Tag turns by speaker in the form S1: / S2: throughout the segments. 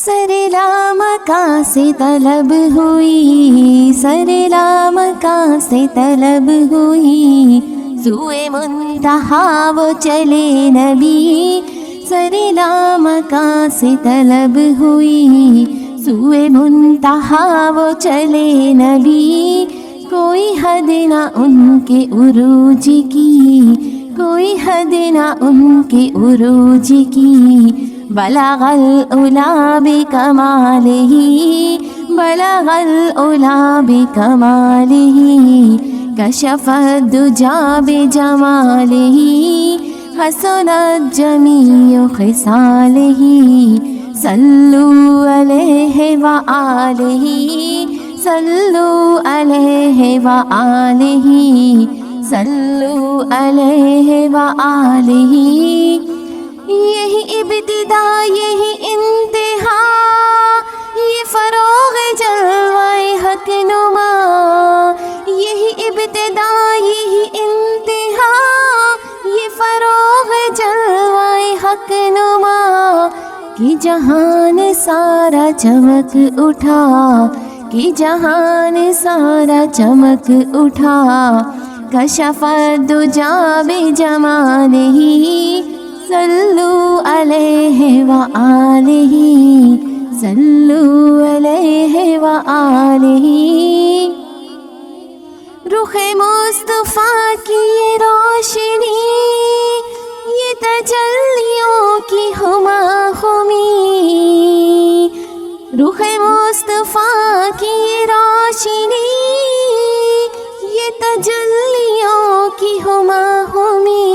S1: سرلامکا سے طلب ہوئی، سرلامکا سے طلب ہوئی، سوئے منتہا وہ چلے نبی، سرلامکا سے طلب ہوئی، سوئے منتہا وہ چلے نبی، کوئی حد نہ ان کے عروج کی، کوئی حد نہ ان کے عروج کی، بلغ العلا بکمالہ، بلغ العلا بکمالہ، کشف الدجا بجمالہ، حسنت جمیع خصالہ، صلو علیہ وآلہ، صلو علیہ وآلہ، صلو علیہ وآلہ۔ یہی ابتدا یہی انتہا، یہ فروغ جلوہ حق نما، یہی ابتدا یہی انتہا، یہ فروغ جلوہ حق نما، کہ جہان سارا چمک اٹھا، کہ جہان سارا چمک اٹھا، کشف الدجا بجمالہ، صلو علیہ وآلہ، صلو علیہ وآلہ۔ رخ مصطفیٰ کی یہ روشنی، یہ تجلیوں کی ہما ہمی، رخ مصطفیٰ کی یہ روشنی، یہ تجلیوں کی ہما ہمی،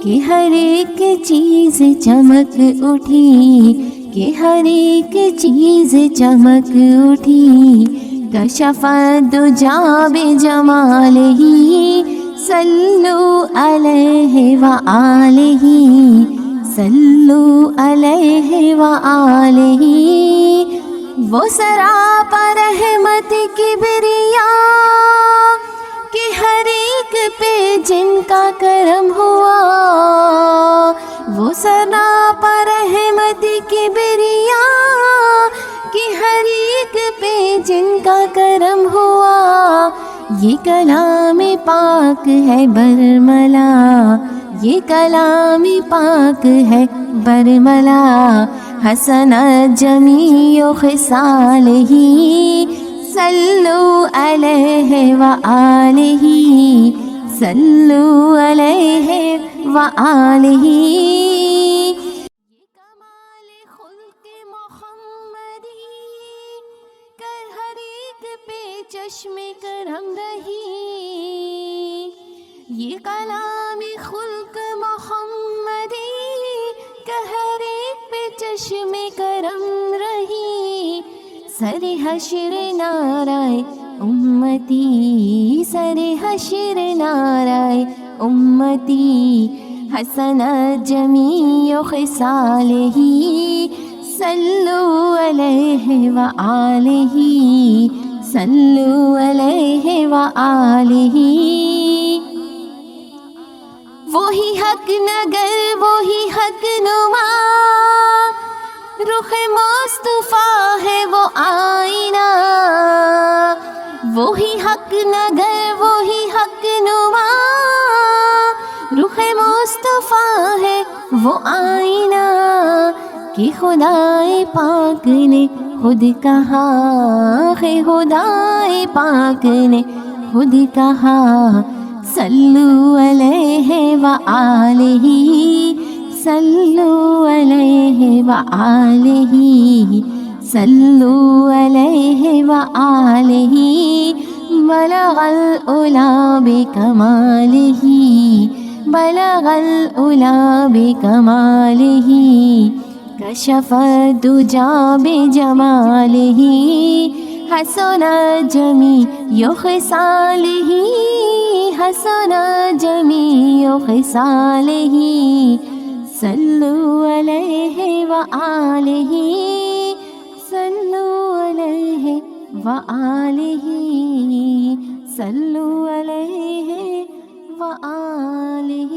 S1: کہ ہر ایک چیز چمک اٹھی، کہ ہر ایک چیز چمک اٹھی، کشف الدجا بجمالہ، صلو علیہ وآلہ، صلو علیہ وآلہ۔ وہ سراپا رحمت کبریا، کہ ہر ایک پہ جن کا کرم ہوا، وہ سراپا رحمت کبریا، کہ ہر ایک پہ جن کا کرم ہوا، یہ کلام پاک ہے برملا، یہ کلام پاک ہے برملا، حسنت جمیع خصالہ، صلو علیہ وآلہ، صلو علیہ وآلہ۔ یہ کمال خلق محمدی، کر ہر ایک پہ چشم کرم رہی، یہ کلام خلق محمدی، کر ہر ایک پہ چشم کرم رہی، سر حشر نعرہ امتی، سر حشر نعرہ امتی، حسنت جمیع خصالہ، صلو علیہ وآلہ، صلو علیہ وآلہ۔ وہی حق نگر وہی حق نما، رخ مصطفیٰ ہے وہ آئینہ، وہی حق نگر وہی حق نما، رخ مصطفیٰ ہے وہ آئینہ، کہ خدائے پاک نے خود کہا، کہ خدائے پاک نے خود کہا، صلو علیہ وآلہ، صلو علیہ وآلہ، صلو علیہ وآلہ، بلغ العلا بکمالہ، بلغ العلا بکمالہ، کشف الدجا بجمالہ، حسنت جمیع خصالہ، حسنت جمیع خصالہ، صلو علیہ وآلہ، صلو علیہ وآلہ، صلو علیہ وآلہ۔